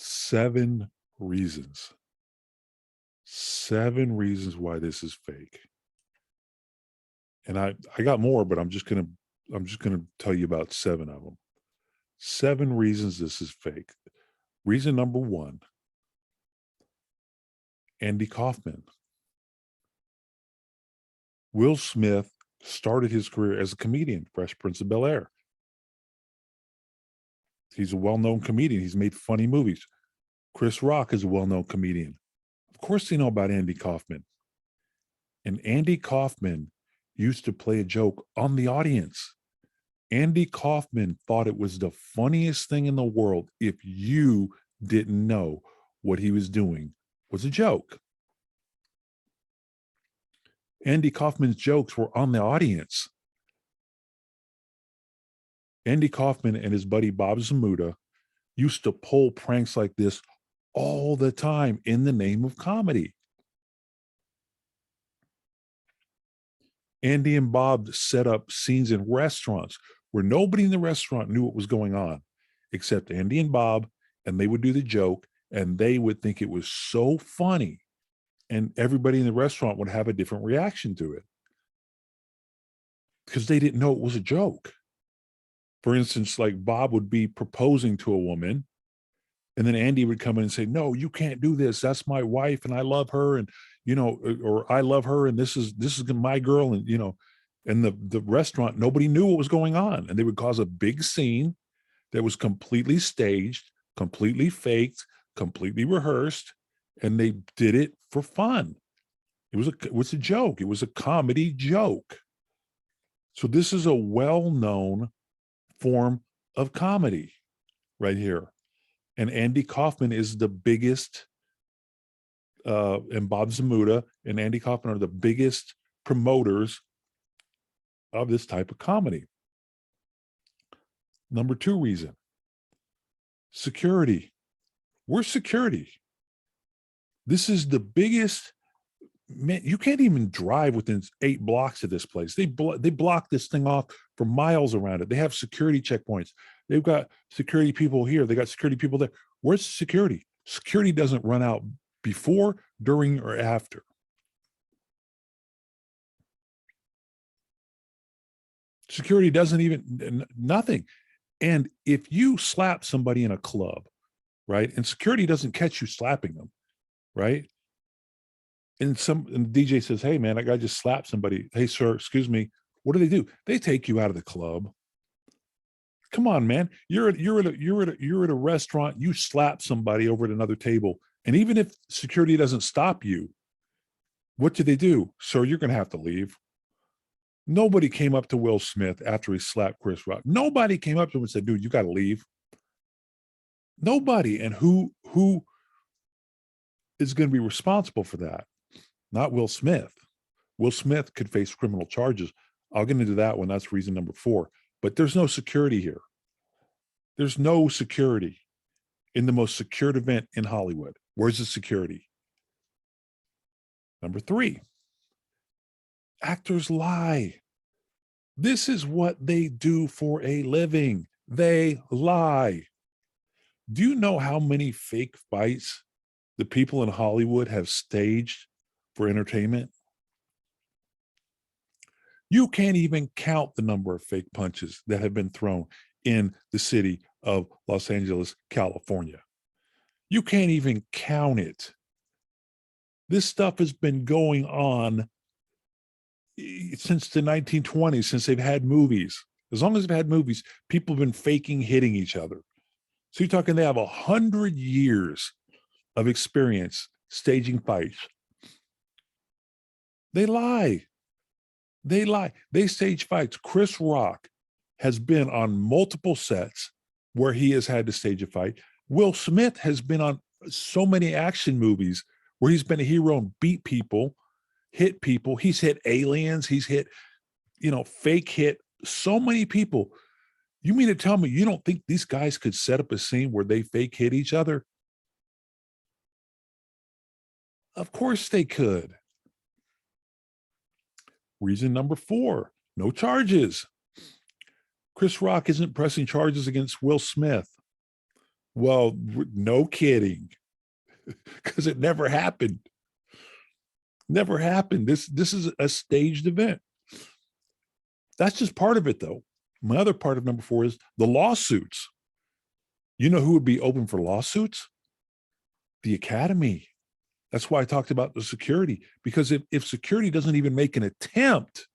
7 reasons. 7 reasons why this is fake. And I got more, but I'm just gonna tell you about 7 of them. 7 reasons this is fake. Reason number 1, Andy Kaufman. Will Smith started his career as a comedian, Fresh Prince of Bel-Air. He's a well-known comedian. He's made funny movies. Chris Rock is a well-known comedian. Of course they know about Andy Kaufman. And Andy Kaufman used to play a joke on the audience. Andy Kaufman thought it was the funniest thing in the world if you didn't know what he was doing was a joke. Andy Kaufman's jokes were on the audience. Andy Kaufman and his buddy Bob Zamuda used to pull pranks like this all the time in the name of comedy. Andy and Bob set up scenes in restaurants where nobody in the restaurant knew what was going on except Andy and Bob, and they would do the joke and they would think it was so funny, and everybody in the restaurant would have a different reaction to it because they didn't know it was a joke. For instance, like Bob would be proposing to a woman, and then Andy would come in and say, "No, you can't do this. That's my wife, and I love her, and or I love her, and this is my girl." And in the restaurant, nobody knew what was going on, and they would cause a big scene that was completely staged, completely faked, completely rehearsed, and they did it for fun. It was a joke. It was a comedy joke. So this is a well-known form of comedy right here. And Andy Kaufman is the biggest, and Bob Zamuda and Andy Kaufman are the biggest promoters of this type of comedy. Number 2 reason, security. Where's security? This is the biggest, man, you can't even drive within 8 blocks of this place. They block this thing off for miles around it. They have security checkpoints. They've got security people here. They got security people there. Where's the security? Security doesn't run out before, during, or after. Security doesn't even, nothing. And if you slap somebody in a club, right, and security doesn't catch you slapping them, right? And the DJ says, "Hey man, that guy just slapped somebody. Hey sir, excuse me." What do? They take you out of the club. Come on, man. You're at a restaurant, you slap somebody over at another table. And even if security doesn't stop you, what do? "Sir, you're gonna have to leave." Nobody came up to Will Smith after he slapped Chris Rock. Nobody came up to him and said, "Dude, you gotta leave." Nobody. And who is going to be responsible for that? Not Will Smith. Will Smith could face criminal charges. I'll get into that one. That's reason number 4. But there's no security here. There's no security in the most secured event in Hollywood. Where's the security? Number 3, actors lie. This is what they do for a living. They lie. Do you know how many fake fights the people in Hollywood have staged for entertainment? You can't even count the number of fake punches that have been thrown in the city of Los Angeles, California. You can't even count it. This stuff has been going on since the 1920s, since they've had movies. As long as they've had movies, people have been faking hitting each other. So you're talking they have 100 years of experience staging fights. They lie. They lie. They stage fights. Chris Rock has been on multiple sets where he has had to stage a fight. Will Smith has been on so many action movies where he's been a hero and beat people, hit people. He's hit aliens. He's hit, fake hit so many people. You mean to tell me you don't think these guys could set up a scene where they fake hit each other? Of course they could. Reason number 4, no charges. Chris Rock isn't pressing charges against Will Smith. Well, no kidding, because it never happened. Never happened. This is a staged event. That's just part of it, though. My other part of number 4 is the lawsuits. You know who would be open for lawsuits? The Academy. That's why I talked about the security, because if security doesn't even make an attempt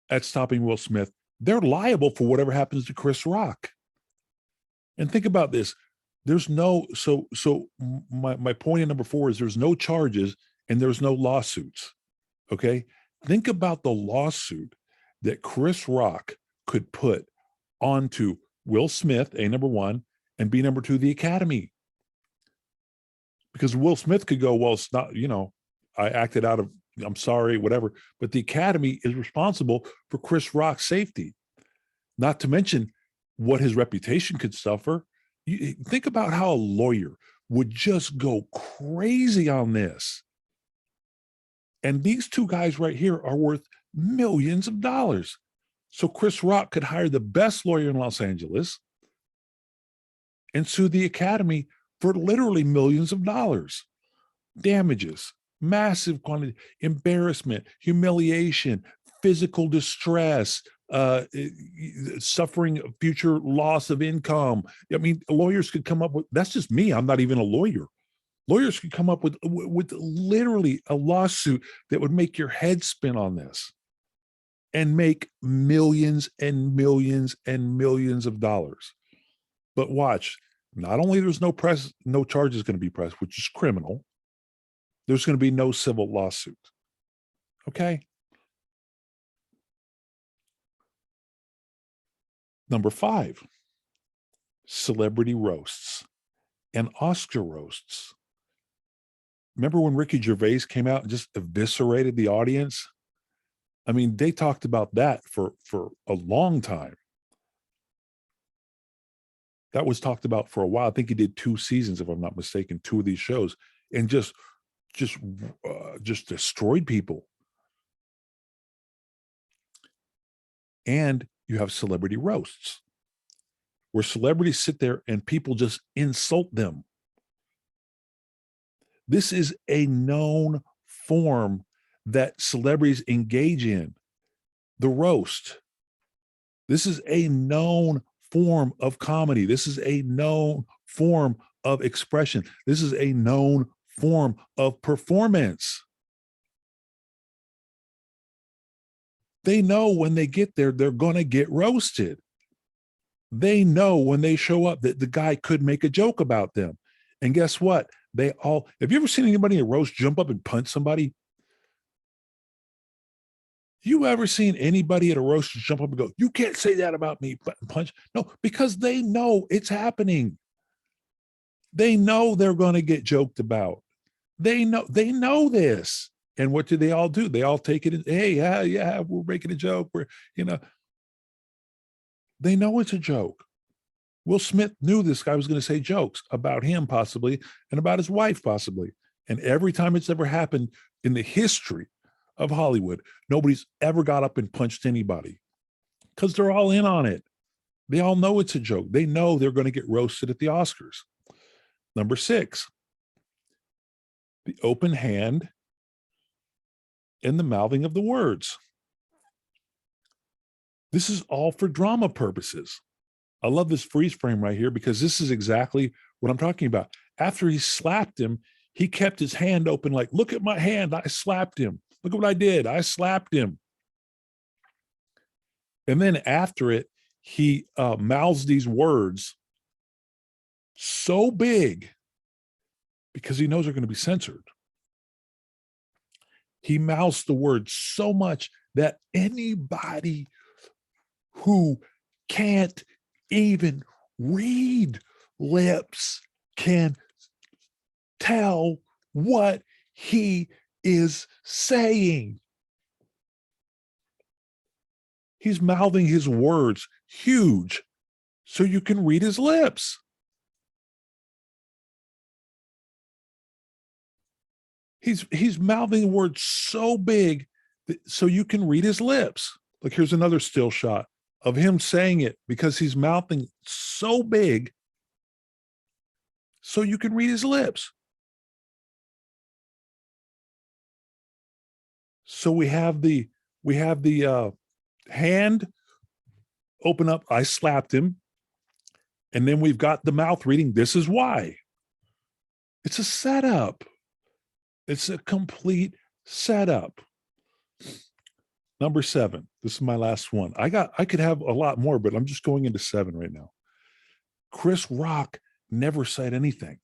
at stopping Will Smith, they're liable for whatever happens to Chris Rock. And think about this. There's no, so my point in number 4 is there's no charges and there's no lawsuits. Okay. Think about the lawsuit that Chris Rock could put onto Will Smith, A, number 1, and B, number 2, the Academy. Because Will Smith could go, well, it's not, I acted out of, I'm sorry, whatever. But the Academy is responsible for Chris Rock's safety, not to mention what his reputation could suffer. You think about how a lawyer would just go crazy on this. And these two guys right here are worth millions of dollars. So Chris Rock could hire the best lawyer in Los Angeles and sue the Academy for literally millions of dollars. Damages, massive quantity, embarrassment, humiliation, physical distress, suffering future loss of income. I mean, lawyers could come up with, that's just me. I'm not even a lawyer. Lawyers could come up with literally a lawsuit that would make your head spin on this and make millions and millions and millions of dollars. But watch, not only there's no charges going to be pressed, which is criminal, there's going to be no civil lawsuit. Okay. Number 5, celebrity roasts and Oscar roasts. Remember when Ricky Gervais came out and just eviscerated the audience? I mean, they talked about that for a long time. That was talked about for a while. I think he did 2 seasons, if I'm not mistaken, 2 of these shows, and just destroyed people. And you have celebrity roasts, where celebrities sit there and people just insult them. This is a known form that celebrities engage in, the roast. This is a known form of comedy. This is a known form of expression. This is a known form of performance. They know when they get there, they're going to get roasted. They know when they show up that the guy could make a joke about them. And guess what? Have you ever seen anybody in a roast jump up and punch somebody? You ever seen anybody at a roast jump up and go, you can't say that about me, punch? No, because they know it's happening. They know they're going to get joked about. They know this. And what do? They all take it. Hey, yeah, we're making a joke. They know it's a joke. Will Smith knew this guy was going to say jokes about him possibly and about his wife possibly. And every time it's ever happened in the history of Hollywood, nobody's ever got up and punched anybody because they're all in on it. They all know it's a joke. They know they're going to get roasted at the Oscars. Number 6, the open hand and the mouthing of the words. This is all for drama purposes. I love this freeze frame right here because this is exactly what I'm talking about. After he slapped him, he kept his hand open like, look at my hand. I slapped him. Look at what I did. I slapped him. And then after it, he mouths these words so big because he knows they're going to be censored. He mouths the words so much that anybody who can't even read lips can tell what he is saying. He's mouthing his words huge so you can read his lips. He's mouthing words so big so you can read his lips. Like here's another still shot of him saying it because he's mouthing so big so you can read his lips. So we have the hand open up. I slapped him. And then we've got the mouth reading. This is why. It's a setup. It's a complete setup. Number 7. This is my last one. I could have a lot more, but I'm just going into 7 right now. Chris Rock never said anything.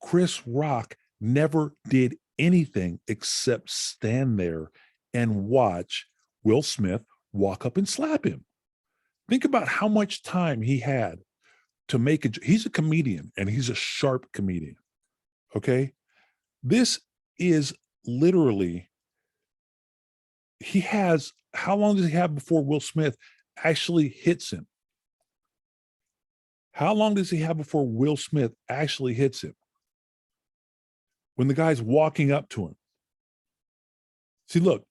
Chris Rock never did anything except stand there and watch Will Smith walk up and slap him. Think about how much time he had to make it. He's a comedian and he's a sharp comedian. Okay. This is literally, how long does he have before Will Smith actually hits him? How long does he have before Will Smith actually hits him? When the guy's walking up to him. See, look,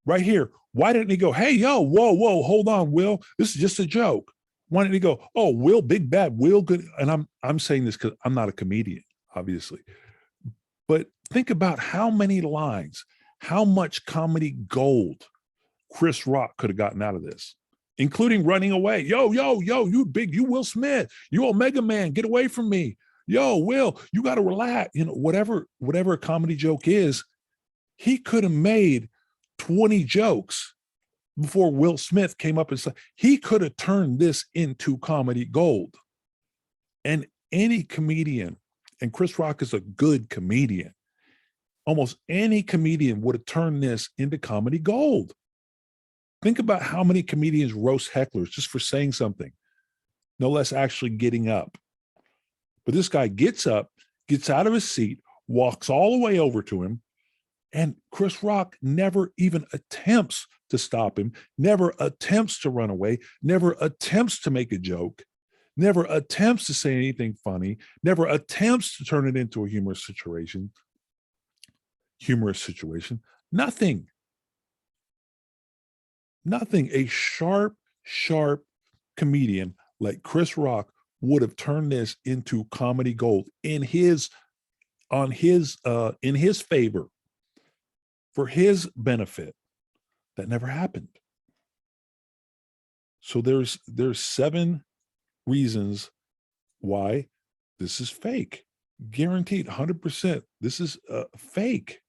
right here. Why didn't he go, hey, yo, whoa, hold on, Will. This is just a joke. Why didn't he go, oh, Will, big bad, Will, good? And I'm saying this because I'm not a comedian, obviously. But think about how many lines, how much comedy gold Chris Rock could have gotten out of this, including running away. Yo, you Will Smith, you Omega Man, get away from me. Yo, Will, you got to relax. You know, whatever a comedy joke is, he could have made 20 jokes before Will Smith came up and said, he could have turned this into comedy gold. And any comedian, and Chris Rock is a good comedian, almost any comedian would have turned this into comedy gold. Think about how many comedians roast hecklers just for saying something, no less actually getting up. But this guy gets up, gets out of his seat, walks all the way over to him, and Chris Rock never even attempts to stop him, never attempts to run away, never attempts to make a joke, never attempts to say anything funny, never attempts to turn it into a humorous situation. Nothing. A sharp comedian like Chris Rock would have turned this into comedy gold in his favor, for his benefit. That never happened. So there's 7 reasons why this is fake. Guaranteed 100%. This is fake.